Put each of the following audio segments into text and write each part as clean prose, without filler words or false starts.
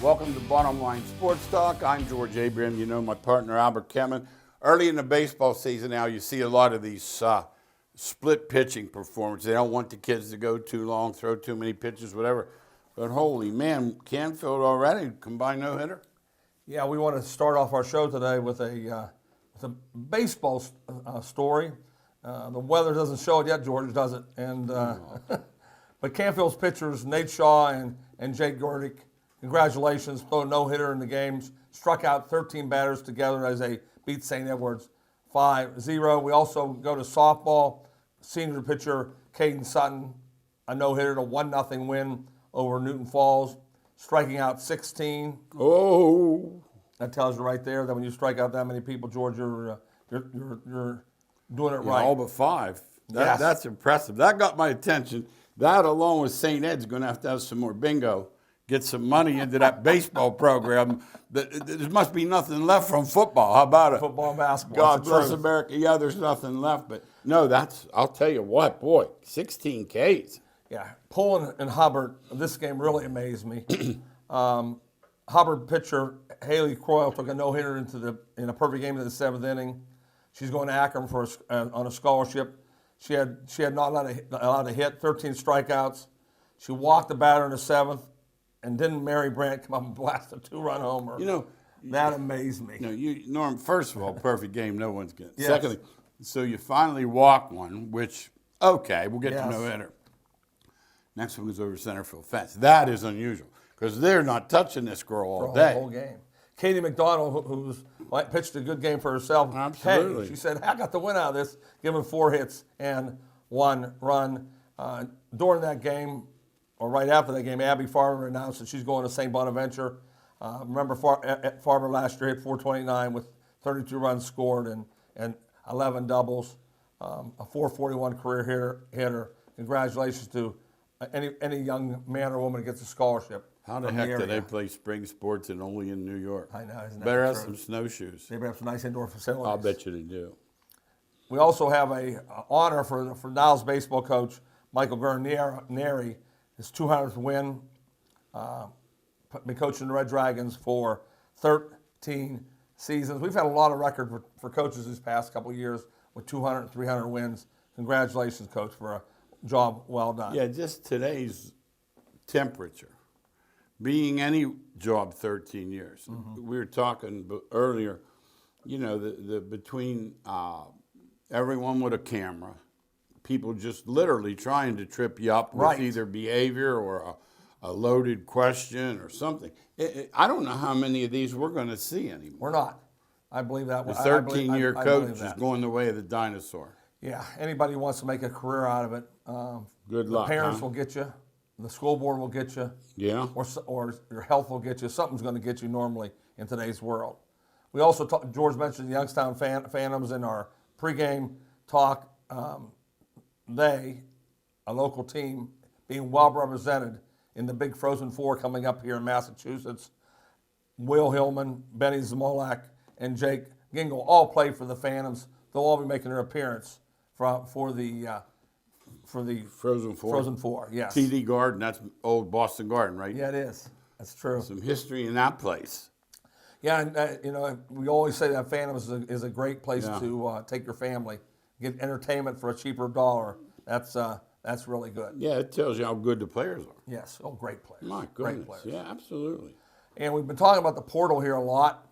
Welcome to Bottom Line Sports Talk. I'm George Abraham. You know my partner Albert Kemen. Early in the baseball season now, you see a lot of these split pitching performances. They don't want the kids to go too long, throw too many pitches, whatever. But holy man, Canfield already combined no-hitter. Yeah, we want to start off our show today with a baseball story. The weather doesn't show it yet, George, does it? And but Canfield's pitchers Nate Shaw and Jake Gordick, congratulations, threw a no-hitter in the games, struck out 13 batters together as they beat St. Edward's 5-0. We also go to softball. Senior pitcher Caden Sutton, a no-hitter, a 1-0 win over Newton Falls, striking out 16. Oh, that tells you right there that when you strike out that many people, George, you're doing it right. All but 5. Yes. That's impressive. That got my attention. That, along with St. Ed's, going to have some more bingo. Get some money into that baseball program. There must be nothing left from football. How about it? Football and basketball. God bless America. Yeah, there's nothing left. But no, I'll tell you what, boy, 16 Ks. Yeah, Pullen and Hubbard, this game really amazed me. Hubbard pitcher Haley Croyle took a no-hitter in a perfect game in the 7th inning. She's going to Akron on a scholarship. She had not allowed to hit, 13 strikeouts. She walked the batter in the 7th, and didn't Mary Brandt come up and blast a 2-run homer? You know, that amazed me. Norm, first of all, perfect game, no one's getting. Yes. Secondly, so you finally walk one, which, okay, we'll get Yes. to no-hitter. Next one goes over center field fence. That is unusual because they're not touching this girl all day. The whole game. Katie McDonald, who's pitched a good game for herself. Absolutely. Hey, she said, I got the win out of this, giving 4 hits and 1 run. During that game, or right after that game, Abby Farmer announced that she's going to St. Bonaventure. Remember, Farmer last year hit 429 with 32 runs scored and 11 doubles, a 441 career hitter. Congratulations to any young man or woman that gets a scholarship. How the heck do they play spring sports and only in New York? I know. Isn't that Better have true? some snowshoes. They have some nice indoor facilities. I'll bet you they do. We also have a honor for Niles baseball coach Michael Guarnieri, his 200th win. Been coaching the Red Dragons for 13 seasons. We've had a lot of record for coaches these past couple of years with 200 and 300 wins. Congratulations, Coach, for a job well done. Yeah, just today's temperature. Being any job 13 years. Mm-hmm. We were talking earlier, the between everyone with a camera, people just literally trying to trip you up with either behavior or a loaded question or something. I don't know how many of these we're going to see anymore. We're not. I believe that. The 13-year coach is going the way of the dinosaur. Yeah, anybody who wants to make a career out of it. Good luck. The parents will get you. The school board will get you. Yeah. Or your health will get you. Something's going to get you normally in today's world. We also George mentioned the Youngstown Phantoms in our pregame talk. They, a local team, being well represented in the big Frozen Four coming up here in Massachusetts. Will Hillman, Benny Zamolak, and Jake Gingle all play for the Phantoms. They'll all be making their appearance for the Frozen Four. Frozen Four, yes. TD Garden, that's old Boston Garden, right? Yeah, it is. That's true. Some history in that place. Yeah, and we always say that Phantoms is a great place to take your family, get entertainment for a cheaper dollar. That's really good. Yeah, it tells you how good the players are. Yes, great players. My goodness. Great players. Yeah, absolutely. And we've been talking about the portal here a lot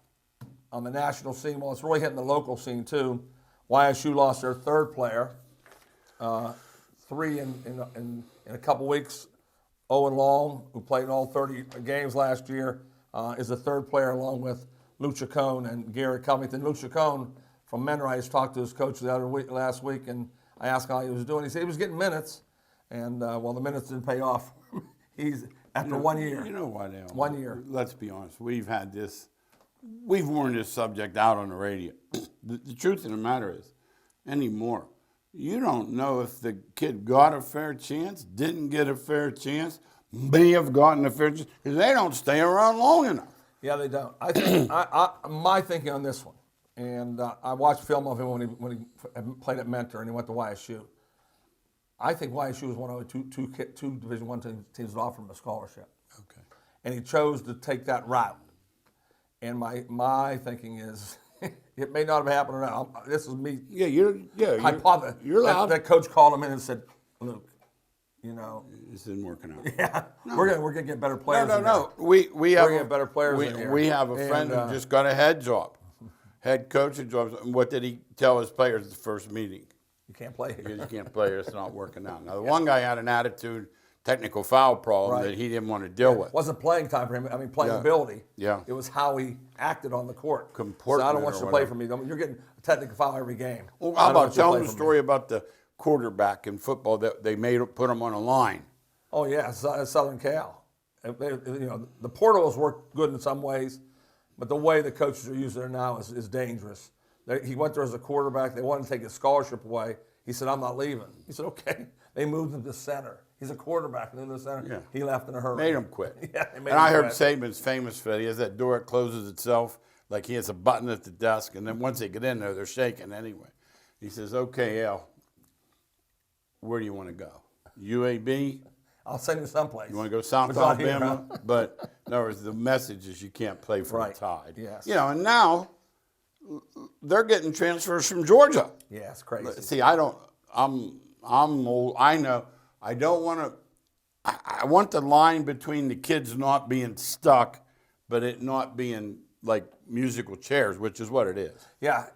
on the national scene. Well, it's really hitting the local scene too. YSU lost their 3rd player. 3 in a couple weeks. Owen Long, who played in all 30 games last year, is the 3rd player along with Lucha Cone and Garrett Covington. Lucha Cone from Menrice talked to his coach last week, and I asked how he was doing. He said he was getting minutes, and the minutes didn't pay off. He's after 1 year. You know what, Al? 1 year. Let's be honest. We've worn this subject out on the radio. The truth of the matter is, anymore, you don't know if the kid got a fair chance, didn't get a fair chance, may have gotten a fair chance, because they don't stay around long enough. Yeah, they don't. I think my thinking on this one, and I watched film of him when he played at Mentor and he went to YSU. I think YSU was one of the two Division I teams that offered him a scholarship. Okay. and he chose to take that route. And my thinking is, it may not have happened or not. This is me. Yeah, you're allowed. That coach called him in and said, "Luke, you know, this isn't working out." yeah, we're gonna get better players. No. We have we're gonna get better players in here. We have a friend who just got a head job, head coaching job. And what did he tell his players at the first meeting? You can't play here. You can't play here. It's not working out. Now the one guy had an attitude, technical foul problem Right. that he didn't want to deal with. It wasn't playing time for him. I mean, playing Yeah. ability. Yeah. It was how he acted on the court. So I Comportment don't want you or to play whatever. for me. You're getting a technical foul every game. Well, I how don't about want you to telling play the for me. story about the quarterback in football that they put him on a line? Oh yeah, Southern Cal. The portal has worked good in some ways, but the way the coaches are using it now is dangerous. He went there as a quarterback. They wanted to take his scholarship away. He said, "I'm not leaving." He said, "Okay." They moved him to center. He's a quarterback in the center. Yeah. He left in a hurry. Made him quit. Yeah, they made And him I heard quit. Saban's famous for that. He has that door that closes itself, like he has a button at the desk, and then once they get in there, they're shaking anyway. He says, "Okay, Al, where do you want to go? UAB? I'll send you someplace. You want to go South But not here, Alabama?" But in other words, the message is you can't play for Right. the Tide. Yes. And now they're getting transfers from Georgia. Yeah, it's crazy. See, I'm old. I know. I don't want to. I want the line between the kids not being stuck, but it not being like musical chairs, which is what it is. Yeah,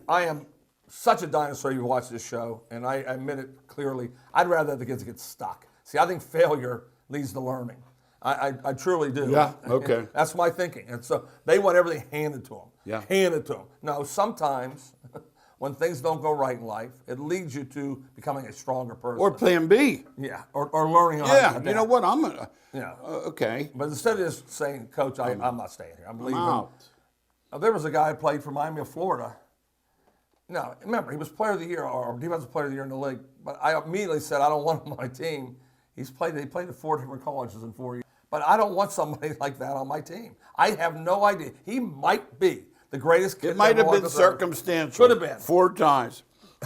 I am such a dinosaur. You watch this show, and I admit it clearly. I'd rather the kids get stuck. See, I think failure leads to learning. I truly do. Yeah, okay. That's my thinking. And so they want everything handed to them. Yeah. Handed to them. No, sometimes when things don't go right in life, it leads you to becoming a stronger person. Or Plan B. yeah, or learning how to Yeah, adapt. you know what? I'm gonna. Yeah. Okay. But instead of just saying, "Coach, I'm not staying here. I'm leaving." out. There was a guy who played for Miami of Florida. No, remember, he was player of the year or defensive player of the year in the league. But I immediately said, "I don't want him on my team." He played at 4 different colleges in 4 years. But I don't want somebody like that on my team. I have no idea. He might be the greatest kid. It might have ever been walked this earth. circumstantial. Could have been. 4 times.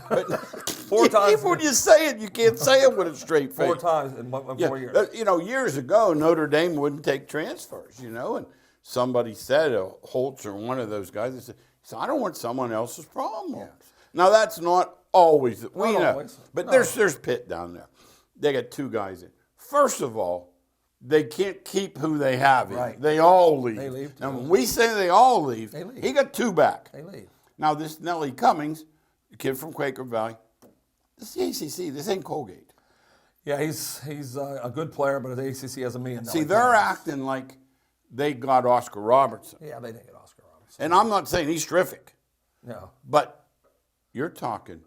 But 4 times. Even when you say it, you can't say it with a straight face. 4 times in 4 years. Years ago, Notre Dame wouldn't take transfers, and somebody said, Holtz or one of those guys, they said, "I don't want someone else's problem." Yeah. Now, that's not always, we Not know, always. but No. there's Pitt down there. They got 2 guys in. First of all, they can't keep who they have in. Right. They all leave. They leave, Now, too. when we say they all leave, They leave. he got 2 back. They leave. Now, this Nellie Cummings, the kid from Quaker Valley, this is the ACC. This ain't Colgate. Yeah, he's a good player, but the ACC has $1 million. See, they're acting like they got Oscar Robertson. Yeah, they didn't get Oscar Robertson. And I'm not saying he's terrific, No. but you're talking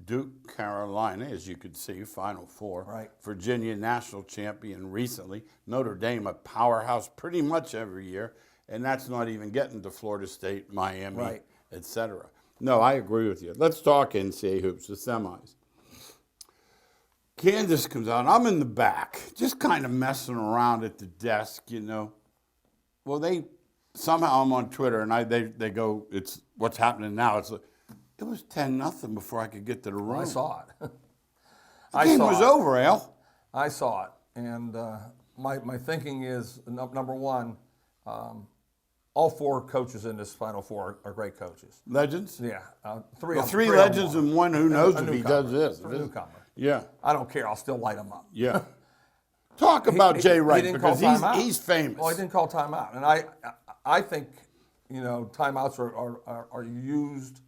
Duke, Carolina, as you could see, Final Four. Right. Virginia, national champion recently. Notre Dame, a powerhouse pretty much every year. And that's not even getting to Florida State, Miami, Right. et cetera. No, I agree with you. Let's talk NCAA hoops, the semis. Kansas comes out. I'm in the back, just kind of messing around at the desk, Well, somehow I'm on Twitter, and they go, "It's what's happening now." It's like, it was 10-0 before I could get to the room. I saw it. The game was over, Al. I saw it, and my thinking is number one, all 4 coaches in this Final Four are great coaches. Legends? Yeah, Well, 3 3 legends and one who knows a if he newcomer. does this. A newcomer. Yeah, I don't care. I'll still light them up. yeah. Talk about Jay Wright, didn't call because timeout. he's famous. Well, he didn't call timeout, and I think timeouts are used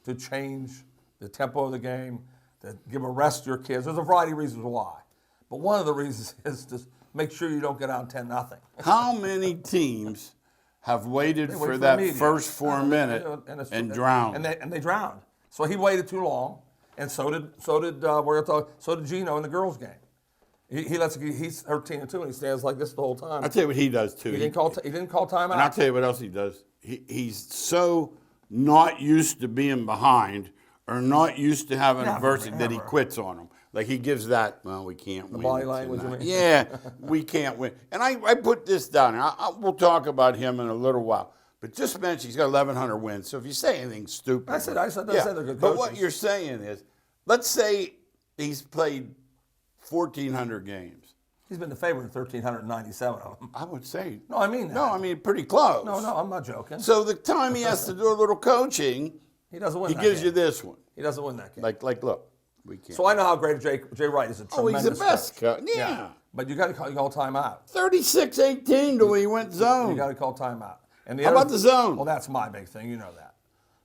to change the tempo of the game, to give a rest to your kids. There's a variety of reasons why, but one of the reasons is to make sure you don't get down 10-0. How many teams have waited They wait for the that media. first 4 minutes and drowned? And they drowned. So he waited too long, and so did Gino in the girls' game. He's 13-2, and he stands like this the whole time. I'll tell you what he does, too. He didn't call timeout. And I'll tell you what else he does. He's so not used to being behind or not used to having adversity that he quits on them. Like he gives that, well, we can't win. body language, tonight. you mean? Yeah, we can't win. And I put this down. We'll talk about him in a little while. But just mention he's got 1,100 wins. So if you say anything stupid. I said they're good But what coaches. you're saying is, let's say he's played 1,400 games. He's been the favorite in 1,397 of them. I would say. No, I mean that. No, I mean pretty close. No, I'm not joking. So the time he has to do a little coaching, He doesn't win he that gives game. you this one. He doesn't win that game. Like, look, we can't. So I know how great Jay Wright is. A Oh, he's tremendous the best coach. coach. Yeah. But you got to call timeout. 36-18 to when he went You zone. got to call timeout. And How about the zone? Well, that's my big thing. You know that.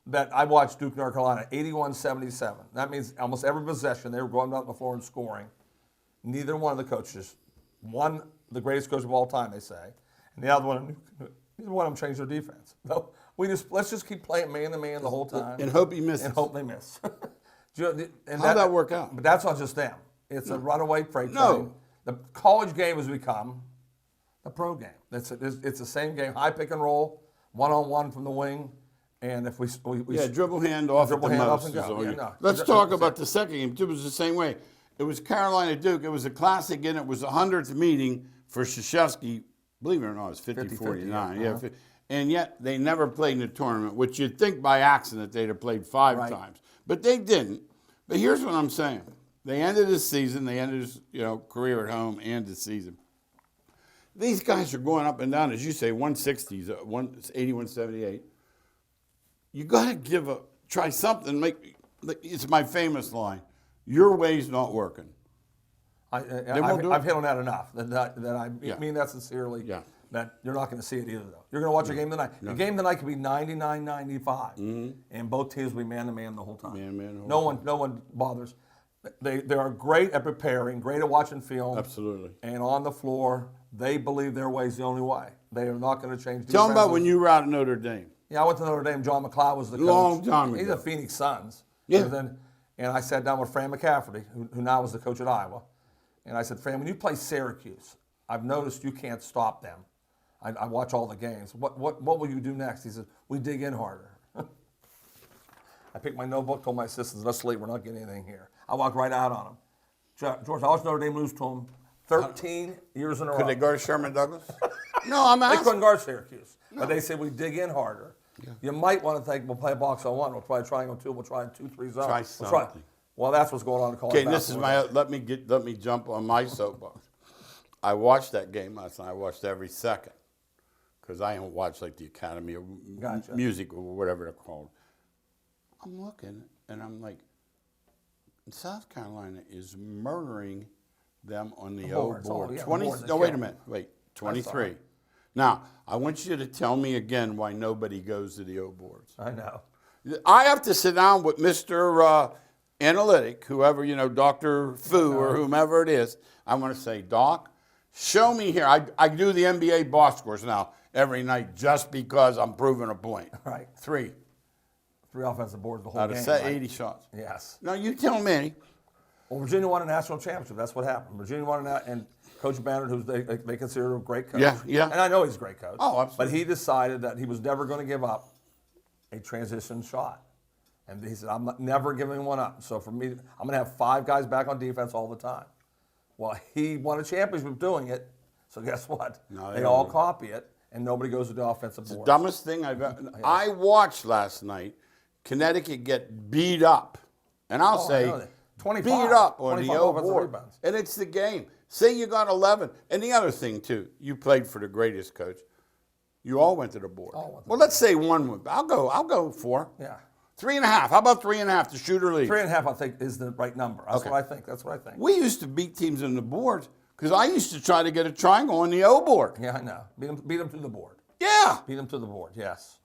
That I watched Duke, North Carolina, 81-77. That means almost every possession they were going out on the floor and scoring. Neither one of the coaches, one the greatest coach of all time, they say, and the other one, neither one of them changed their defense. No, let's just keep playing man to man the whole time And hope he misses. and hope they miss. And How'd that work out? But that's not just them. It's a runaway freight No. train. The college game has become the pro game. It's the same game, high pick and roll, one-on-one from the wing, and if we Yeah, dribble hand off Dribble at the hand off most. and is go. all Yeah, you- no. Let's That's talk it. about the second game. It was the same way. It was Carolina Duke. It was a classic, and it was the 100th meeting for Krzyzewski. Believe it or not, it was 50-49. Yeah, uh-huh. and yet they never played in the tournament, which you'd think by accident they'd have played 5 Right. times, but they didn't. But here's what I'm saying: they ended his season. They ended his career at home and the season. These guys are going up and down, as you say, 160s, 180, 178. You got to try something. It's my famous line: "Your way's not working." I've won't do it. hit on that enough that I Yeah. mean that sincerely. Yeah. That you're not going to see it either, though. You're going to watch a game tonight. The game tonight could be 99-95, and both teams will be man-to-man the whole time. Man-to-man the No whole one bothers. They are great at preparing, great at watching film. Absolutely. And on the floor, they believe their way is the only way. They are not going to change. Tell them about defenses. when you were out at Notre Dame. Yeah, I went to Notre Dame. John McLeod was the coach. Long time He's ago. the Phoenix Suns. Yeah. And I sat down with Fran McCafferty, who now is the coach at Iowa. And I said, Fran, when you play Syracuse, I've noticed you can't stop them. I watch all the games. What will you do next? He said, we dig in harder. I picked my notebook, told my assistants, let's sleep. We're not getting anything here. I walked right out on him. George, I watched Notre Dame lose to him 13 years in a row. Could they guard Sherman Douglas? No, I'm They asking. couldn't guard Syracuse. But they said we dig in harder. Yeah. You might want to think we'll play box on one. We'll try triangle two. We'll try 2-3 zone. Try We'll try. something. Well, that's what's going on in college Okay, this is basketball. let me jump on my soapbox. I watched that game last night. I watched every second because I don't watch like the Academy of Gotcha. Music or whatever they're called. I'm looking and I'm like, South Carolina is murdering them on the O boards. board. Oh, yeah, 20. boards, No, wait a yeah. minute. Wait, That's all 23. right. Now I want you to tell me again why nobody goes to the O boards. I know. I have to sit down with Mr. Analytic, whoever, Dr. Fu or whomever it is. I want to say, Doc, show me here. I do the NBA box scores now every night just because I'm proving a point. Right. 3 offensive boards the whole out game. of set right? 80 shots. Yes. Now you tell me. Well, Virginia won a national championship. That's what happened. Virginia won and Coach Bannard, who they consider a great coach. Yeah. And I know he's a great coach. Oh, absolutely. But he decided that he was never going to give up a transition shot. And he said, I'm never giving one up. So for me, I'm going to have 5 guys back on defense all the time. Well, he won a championship doing it. So guess what? No, they they all don't. copy it, and nobody goes to the offensive The board. dumbest thing I've ever. I watched last night Connecticut get beat up. And I'll I say, know that. 25 beat up on the 25 O offensive board. rebounds. And it's the game. Say you got 11. And the other thing, too, you played for the greatest coach. You all went to the board. All went to Well, let's say 1 went. I'll go 4. Yeah. 3.5. How about 3.5 to shooter league? 3.5, I think, is the right number. That's Okay. what I think. That's what I think. We used to beat teams on the boards because I used to try to get a triangle on the O board. Yeah, I know. Beat them to the board. Yeah. Beat them to the board, yes.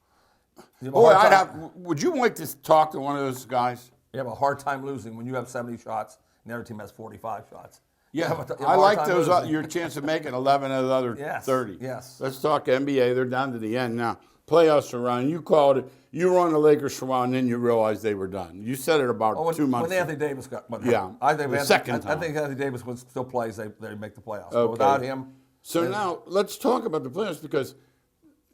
You have a Boy, hard time- would you like to talk to one of those guys? You have a hard time losing when you have 70 shots and the other team has 45 shots. You have a I hard like time those. losing. Your chance of making 11 of the other Yes, 30. yes. Let's talk NBA. They're down to the end now. Playoffs are around. You called it. You were on the Lakers for a while, and then you realized they were done. You said it about Oh, 2 months when ago. Anthony Davis got, Yeah, I think the Anthony, second I time. think Anthony Davis when still plays, they make the playoffs. But Okay. without him, So now let's talk about the playoffs because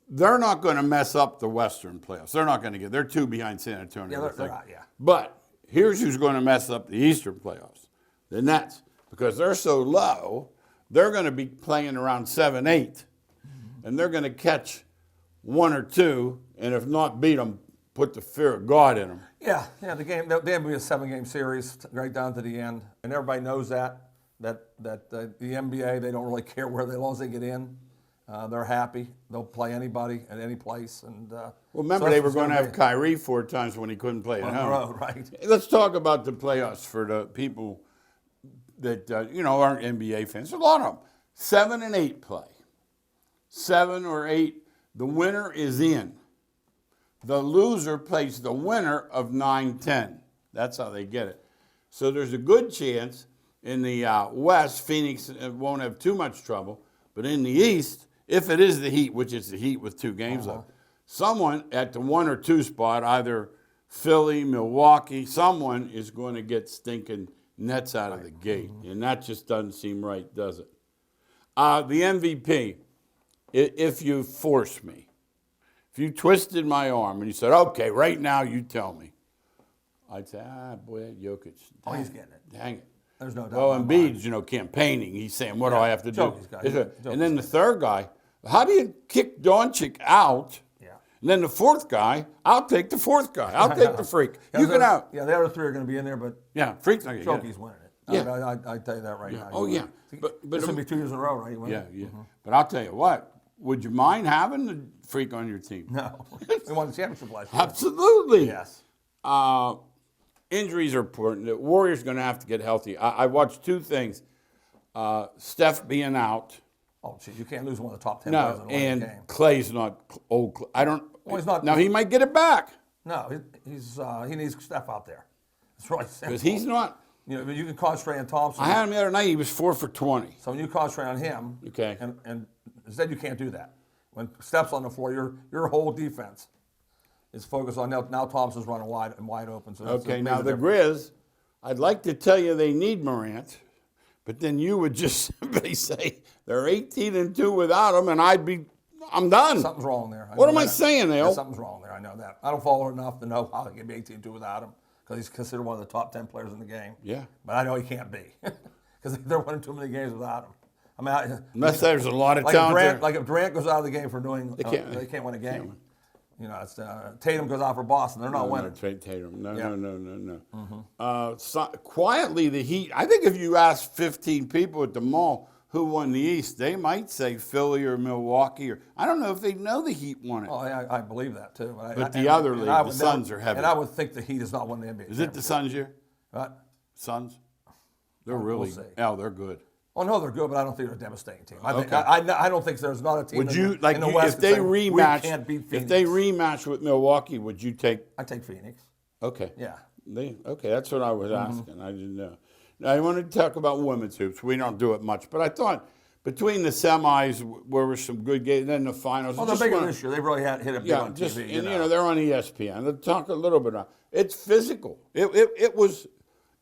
they're not going to mess up the Western playoffs. They're not going to get. They're 2 behind San Antonio. Yeah, I they're think. out, yeah. But here's who's going to mess up the Eastern playoffs: the Nets, because they're so low. They're going to be playing around 7-8, and they're going to catch 1 or 2, and if not beat them, put the fear of God in them. yeah, the game, they'll be a 7-game series right down to the end, and everybody knows that. that the NBA, they don't really care where they, as long as they get in, they're happy. They'll play anybody at any place. And Well, remember they were going to have Kyrie 4 times when he couldn't play at on home. the road, right? Let's talk about the playoffs for the people that aren't NBA fans. A lot of them. 7 and 8 play. 7 or 8. The winner is in. The loser plays the winner of 9-10. That's how they get it. So there's a good chance in the West, Phoenix won't have too much trouble. But in the East, if it is the Heat, which is the Heat with 2 games left, someone at the 1 or 2 spot, either Philly, Milwaukee, someone is going to get stinking Nets out of the gate. And that just doesn't seem right, does it? The MVP, if you force me, if you twisted my arm and you said, okay, right now you tell me, I'd say, boy, Jokic. Oh, he's getting it. Dang it. There's no doubt. Well, Embiid's, campaigning. He's saying, what do I have to do? Joki's got it. And then the third guy, how do you kick Doncic out? Yeah. And then the fourth guy, I'll take the fourth guy. I'll take the freak. You can out. Yeah, the other 3 are going to be in there, but Yeah, freak's not going to get Joki's it. winning it. Yeah. I tell you that right now. Oh, yeah. But This will be 2 years in a row, right? Yeah. But I'll tell you what, would you mind having the freak on your team? No. We won the championship last year. Absolutely. Yes. Injuries are important. The Warriors going to have to get healthy. I watched 2 things. Steph being out. Oh, gee, you can't lose one of the top 10 players No, in the and game. Clay's not old. I don't. Well, he's not. Now he might get it back No, he needs Steph out there. It's really simple. because he's not. You can concentrate on Thompson. I had him the other night. He was 4 for 20. So when you concentrate on him, Okay. and instead you can't do that. When Steph's on the floor, your whole defense is focused on now Thompson's running wide open. So that's Okay. a Now major the difference. Grizz, I'd like to tell you they need Morant, but then you would just simply say they're 18-2 without him, and I'm done. Something's wrong there. What am I saying, Yeah, Al? something's wrong there. I know that. I don't follow it enough to know how he can be 18-2 without him because he's considered one of the top 10 players in the game. Yeah. But I know he can't be because they're winning too many games without him. I mean, Unless there's a lot of like talent there. if Durant goes out of the game for doing, they can't win a game. win. It's Tatum goes out for Boston. They're not winning. Tatum. No, Yeah. no. Quietly, the Heat. I think if you ask 15 people at the mall who won the East, they might say Philly or Milwaukee. Or I don't know if they know the Heat won it. Oh, I believe that too. But the other league, the Suns are heavy. And I would think the Heat has not won the NBA. Is it the Suns year? Right? Suns? They're really. see. Oh, they're good. Oh no, they're good, but I don't think they're a devastating team. I think Okay. I don't think there's not a team Would you like in the West if they that say, we rematch? can't beat Phoenix. If they rematch with Milwaukee, would you take? I take Phoenix. Okay. Yeah. Okay, that's what I was asking. I didn't know. Now, I wanted to talk about women's hoops. We don't do it much, but I thought between the semis, where were some good games, and then the finals. Well, they're bigger this year. They really hit it big on just, TV. and they're on ESPN. Let's talk a little bit about it's physical.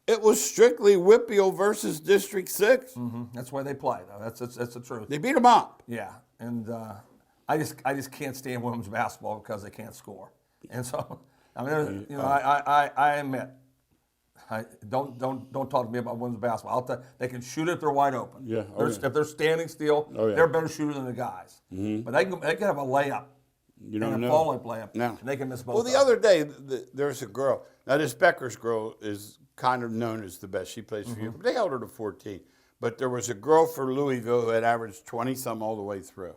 It was strictly Whitfield versus District 6. That's why they play, though. That's the truth. They beat them up. Yeah, and I just can't stand women's basketball because they can't score. And so, I mean, I admit, don't talk to me about women's basketball. They can shoot it; they're wide open. Yeah. If they're standing still, they're a better shooter than the guys. But they can have a layup. You don't and know. a fall-up layup. No. And they can miss both. Well, the other day, there's a girl. Now, this Becker's girl is kind of known as the best. She plays for you. They held her to 14. But there was a girl for Louisville who had averaged 20-some all the way through.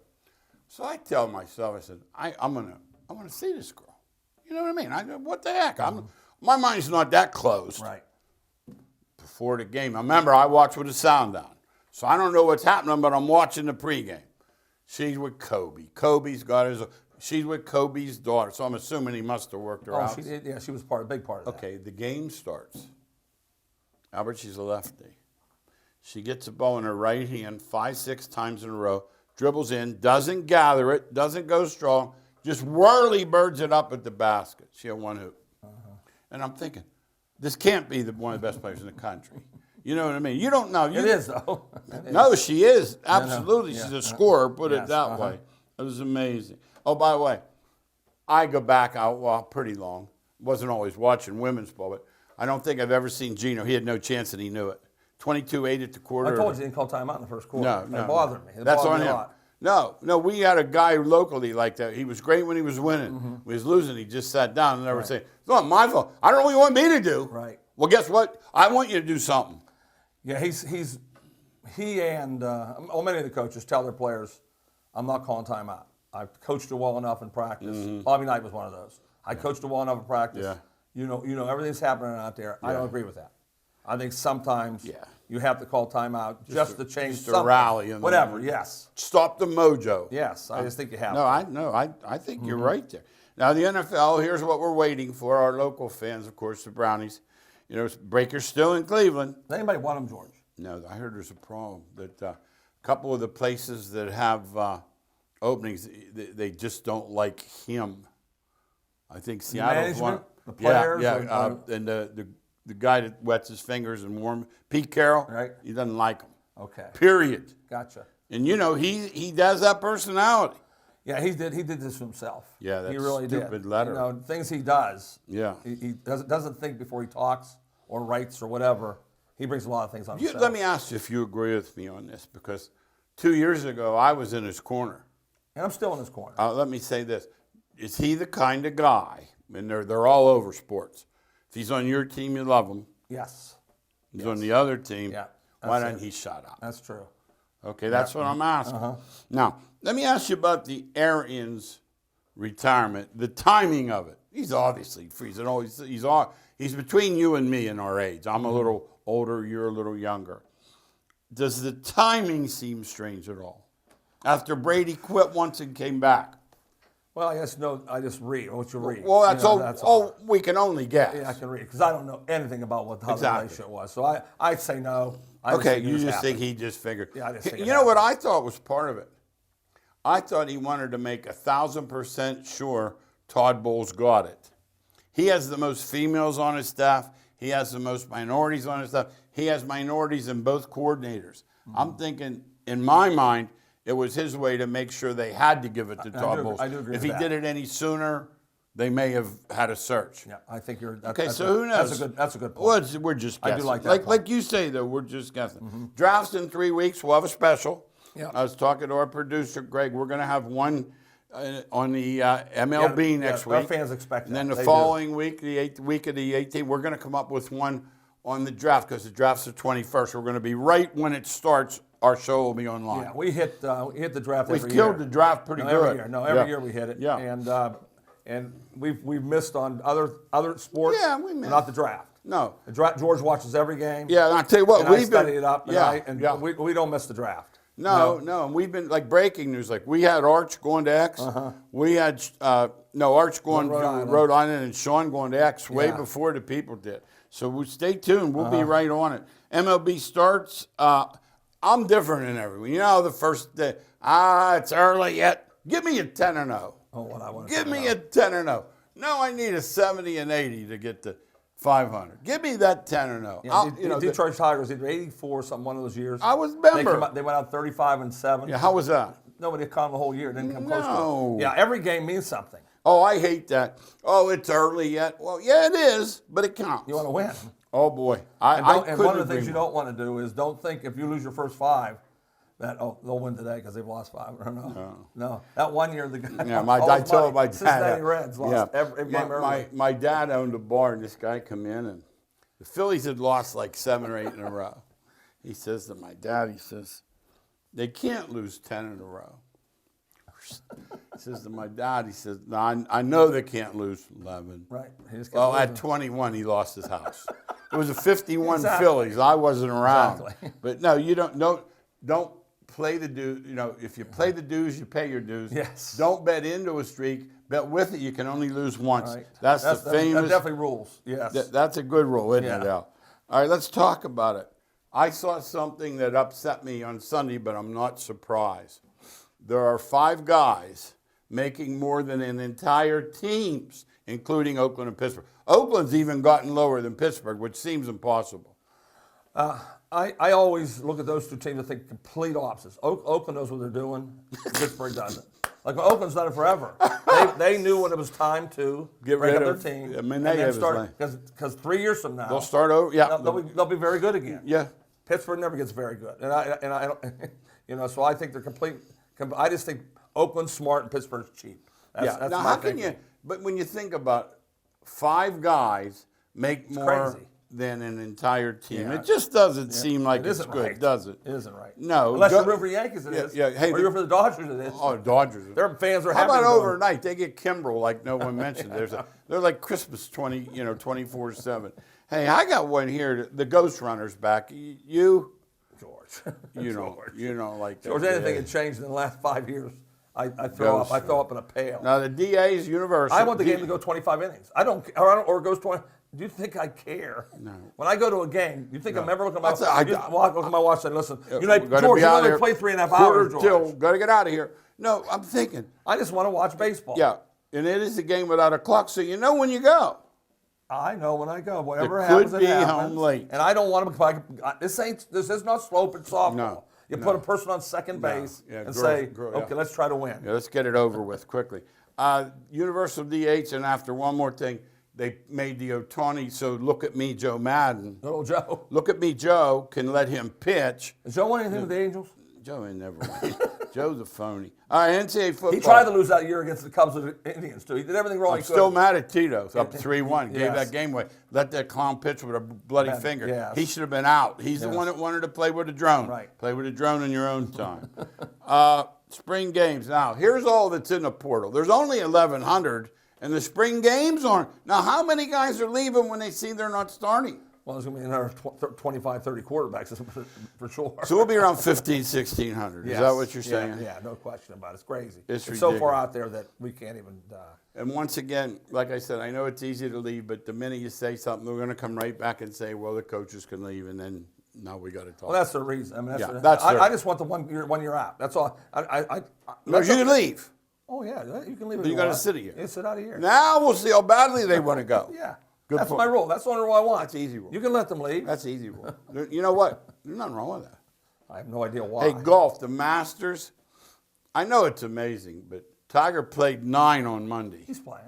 So I tell myself, I said, I'm gonna see this girl. You know what I mean? What the heck? My mind's not that closed. Right. Before the game. Remember, I watch with the sound down. So I don't know what's happening, but I'm watching the pregame. She's with Kobe. She's with Kobe's daughter, so I'm assuming he must have worked her out. She was a big part of that. Okay, the game starts. Albert, she's a lefty. She gets the ball in her right hand 5-6 times in a row, dribbles in, doesn't gather it, doesn't go strong, just whirly birds it up at the basket. She had one hoop. And I'm thinking, this can't be one of the best players in the country. You know what I mean? You don't know. It is, though. No, she is. Absolutely. Yeah. She's a scorer, put it that way. It was amazing. Oh, by the way, I go back out pretty long. Wasn't always watching women's ball, but I don't think I've ever seen Gino. He had no chance and he knew it. 22-8 at the quarter. I told you he didn't call timeout in the first quarter. No. It bothered me. That's bothered on me a him. lot. No, we had a guy locally like that. He was great when he was winning. When he was losing, he just sat down and never said, it's not my fault. I don't know what you want me to do. Right. Well, guess what? I want you to do something. Yeah, he's he and many of the coaches tell their players, I'm not calling timeout. I've coached you well enough in practice. Bobby Knight was one of those. I coached you well enough in practice. Yeah. You know everything's happening out there. I don't agree with that. I think sometimes you have to call timeout just to change just something. a rally. Whatever, yes. Stop the mojo. Yes, I just think you have No, to. I think you're right there. Now, the NFL, here's what we're waiting for. Our local fans, of course, the Brownies. You know, Breaker's still in Cleveland. Does anybody want him, George? No, I heard there's a problem that a couple of the places that have openings, they just don't like him. I think Seattle's one. Management, the players, and the guy that wets his fingers and warm, Pete Carroll, right? He doesn't like him. Okay. Period. Gotcha. And you know, he does that personality. Yeah, he did this to himself. Yeah, that's he really stupid did. letter. You know, things he does. Yeah. He doesn't think before he talks or writes or whatever. He brings a lot of things on himself. Let me ask you if you agree with me on this, because 2 years ago I was in his corner. And I'm still in his corner. Let me say this. Is he the kind of guy, and they're all over sports, if he's on your team, you love him. Yes. He's on the other team, Yeah, why that's don't he shut up? That's true. Okay, that's what I'm asking. Now, let me ask you about the Arians' retirement, the timing of it. He's obviously free. He's between you and me in our age. I'm a little older, you're a little younger. Does the timing seem strange at all? After Brady quit once and came back. Well, I guess no. I just read what you read. Well, that's all. all we can only guess. Yeah, I can read because I don't know anything about how the relationship was. So I'd say no. You just think he just figured. Yeah, I just think you know what I thought was part of it? I thought he wanted to make 1,000% sure Todd Bowles got it. He has the most females on his staff. He has the most minorities on his staff. He has minorities in both coordinators. I'm thinking, in my mind, it was his way to make sure they had to give it to Todd Bowles. I do agree if with he that. did it any sooner, they may have had a search. Yeah, I think you're. Okay, so who knows? That's a good point. Well, we're just guessing. I do like that. Like you say, though, we're just guessing. Drafts in 3 weeks. We'll have a special. Yeah. I was talking to our producer, Greg. We're going to have one on the MLB next week. Our fans expect and that. then the They following week, the week of the 18th, we're going to come up with one on the draft because the draft's the 21st. We're going to be right when it starts. Our show will be online. Yeah, we hit the draft We've every year. killed the draft pretty good. Every year. No, every year we hit it. Yeah. And we've missed on other sports. Yeah, we missed. Not the draft. No. George watches every game. Yeah, and I'll tell you what, And we've I study been, it up. And we don't miss the draft. No, and we've been like breaking news. Like we had Arch going to X. We had Arch going to Rhode Island and Sean going to X way before the people did. So stay tuned. We'll be right on it. MLB starts. I'm different than everyone. You know, the first day, it's early yet. Give me a 10-0. Oh, what I want to Give me a 10-0. No, I need a 70 and 80 to get to 500. Give me that 10-0. Yeah, Detroit Tigers, either 84 something one of those years. I was member. They went out 35-7. Yeah, how was that? Nobody caught them the whole year. Didn't come close No. to it. Yeah, every game means something. Oh, I hate that. Oh, it's early yet. Well, yeah, it is, but it counts. You want to win. Oh, boy. And one of the things you don't want to do is don't think if you lose your first 5 that, they'll win today because they've lost 5. No. That 1 year, the guy. Yeah, I told my dad. Cincinnati Reds lost every game early. My dad owned a bar, and this guy come in, and the Phillies had lost like 7 or 8 in a row. He says to my dad, he says, they can't lose 10 in a row. He says to my dad, he says, no, I know they can't lose 11. Right. Well, at 21, he lost his house. It was a 51 Phillies. I wasn't around. Exactly. But no, you don't play the dues. You know, if you play the dues, you pay your dues. Yes. Don't bet into a streak. Bet with it, you can only lose once. Right. That's the famous. That definitely rules. Yes. That's a good rule, isn't it, Yeah. Al? All right, let's talk about it. I saw something that upset me on Sunday, but I'm not surprised. There are 5 guys making more than an entire team's, including Oakland and Pittsburgh. Oakland's even gotten lower than Pittsburgh, which seems impossible. I always look at those two teams and think complete opposites. Oakland knows what they're doing. Pittsburgh doesn't. Like Oakland's done it forever. They knew when it was time to break up their team. I mean, and they then have start because 3 years from now They'll start over. Yeah, they'll be very good again. Yeah. Pittsburgh never gets very good, and I don't, so I think they're complete. I just think Oakland's smart and Pittsburgh's cheap. That's now, my how can thinking. you? But when you think about 5 guys make more. Crazy. than an entire team. Yeah. It just doesn't seem like It it's isn't good, right. does it? It isn't right. No. Unless you're rooting for the Yankees, it is. Yeah. Hey, or you're for the Dodgers, it is. Oh, Dodgers. Their fans are How happy. about to go. overnight? They get Kimbrel like no one mentioned. They're like Christmas 24/7. Hey, I got one here. The Ghost Runner's back. You, George. you know, like George, that. anything had changed in the last 5 years. I throw up. I throw up in a pail. Now the DA's universal. I want the game to go 25 innings. I don't, or it goes 20. Do you think I care? No. When I go to a game, you think I'm ever looking at my look at my watch and listen? We George, gotta you be out only here. play 3.5 Quarter hours, George. till, gotta get out of here. No, I'm thinking. I just want to watch baseball. Yeah, and it is a game without a clock, so you know when you go. I know when I go. Whatever It happens, could it be happens. home late. And I don't want to. This is not slope and softball. No, You no. put a person on second base Yeah, and grow- say, grow- yeah. okay, let's try to win. Yeah, let's get it over with quickly. Universal DH, and after one more thing, they made the Ohtani, so look at me, Joe Madden. Little Joe. Look at me, Joe, can let him pitch. Does Joe want anything with the Angels? Joe ain't never won. Joe's a phony. All right, NCAA football. He tried to lose that year against the Cubs and the Indians, too. He did everything wrong. I'm he still could. mad at Tito. It's up 3-1. Gave Yes. that game away. Let that clown pitch with a bloody Bad. finger. Yes. He should have been out. He's the Yes. one that wanted to play with a drone. Right. Play with a drone in your own time. Spring games. Now, here's all that's in the portal. There's only 1,100, and the spring games aren't. Now, how many guys are leaving when they see they're not starting? Well, there's going to be another 25, 30 quarterbacks for sure. So we'll be around 1,500, 1,600. Is that what you're saying? Yeah, no question about it. It's crazy. It's so far ridiculous. out there that we can't even. And once again, like I said, I know it's easy to leave, but the minute you say something, they're going to come right back and say, well, the coaches can leave, and then now we got to talk. Well, that's the reason. I mean, that's I just want the 1 year out. That's all. No, you can leave. Oh yeah, you can leave. You got to sit here. Yeah, sit out of here. Now we'll see how badly they want to go. Yeah. Good That's point. my rule. That's the only rule I want. That's easy rule. You can let them leave. That's easy rule. You know what? There's nothing wrong with that. I have no idea why. Hey, golf, the Masters. I know it's amazing, but Tiger played 9 on Monday. He's playing.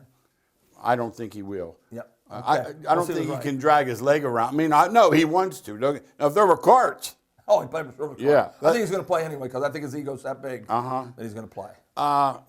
I don't think he will. Yep. I Okay. don't think he can drag his leg around. I mean, no, he wants to. Now, if there were carts, Oh, he played with Silver Club. Yeah. I think he's going to play anyway because I think his ego's that big that he's going to play.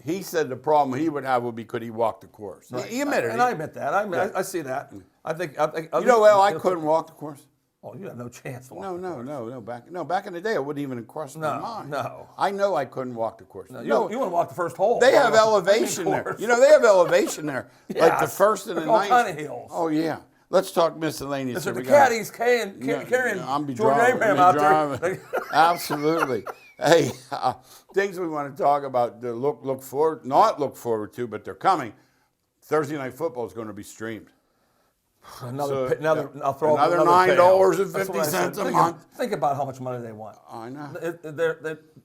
he said the problem he would have would be could he walk the course. Right. He admitted it. And I admit that. I see that. I think. You know, well, I couldn't walk the course. Oh, you have no chance to walk. No. Back in the day, it wouldn't even cross my mind. no. I know I couldn't walk the course. You want to walk the first hole. They have Walk the elevation there. course. You know, they have elevation there. Like the Yes. first and the There's all ninth. kind of hills. Oh yeah. Let's talk miscellaneous. Listen, here. the We got- caddies carrying I'm be Jordan driving, Abraham be out driving. there. Absolutely. Hey, things we want to talk about. To look forward to, but they're coming. Thursday night football is going to be streamed. Another, I'll throw another up $9.50 That's what I said. a month. Think about how much money they want. I know.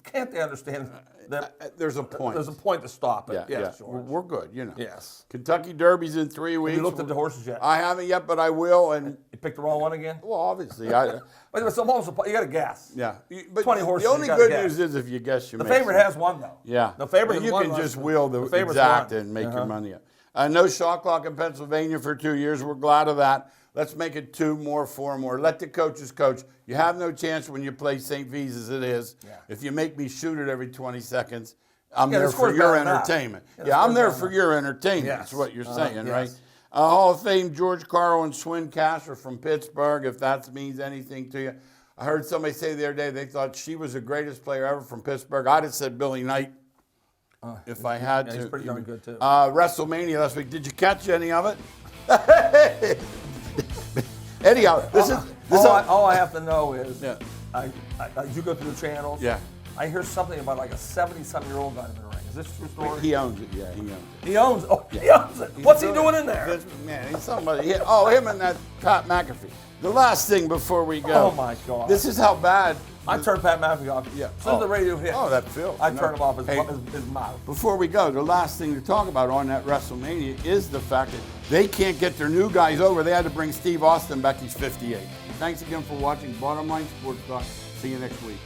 Can't they understand that There's a point. there's a point to stop it? Yeah, Yes, yeah. George. We're good, you know. Yes. Kentucky Derby's in 3 weeks. Have you looked at the horses yet? I haven't yet, but I will. And You picked the wrong one again? well, obviously, I. But it's almost, you got to guess. Yeah, but 20 horses, the only you gotta good guess. news is if you guess, you The make favorite some. has one, though. Yeah, The favorite And has you won can last just week. wheel the favorite's exact won. and make your money up. No shot clock in Pennsylvania for 2 years. We're glad of that. Let's make it 2 more, 4 more. Let the coaches coach. You have no chance when you play St. V's as it is. Yeah. If you make me shoot it every 20 seconds, I'm Yeah, the there for score's your better than that. entertainment. Yeah, the Yeah, I'm score's there better for than your entertainment. Yes. That's what you're saying, yes. right? Hall of Fame, George Carl and Swin Cash are from Pittsburgh, if that means anything to you. I heard somebody say the other day they thought she was the greatest player ever from Pittsburgh. I'd have said Billy Knight if I had Yeah, to. he's pretty darn good, too. WrestleMania last week. Did you catch any of it? Anyhow, All I have to know is, Yeah. you go through the channels. Yeah. I hear something about like a 70-something-year-old guy in the ring. Is this a true story? He owns it. Yeah, he owns it. He owns it. Oh, he owns it. What's he doing in there? Man, he's somebody. Him and that Pat McAfee. The last thing before we go. Oh, my God. This is how bad. I turned Pat McAfee off. Yeah. As soon as the radio hit. Oh, that filth. I turned him off his Hey, mouth. Before we go, the last thing to talk about on that WrestleMania is the fact that they can't get their new guys over. They had to bring Steve Austin back. He's 58. Thanks again for watching Bottom Line Sports Talk. See you next week.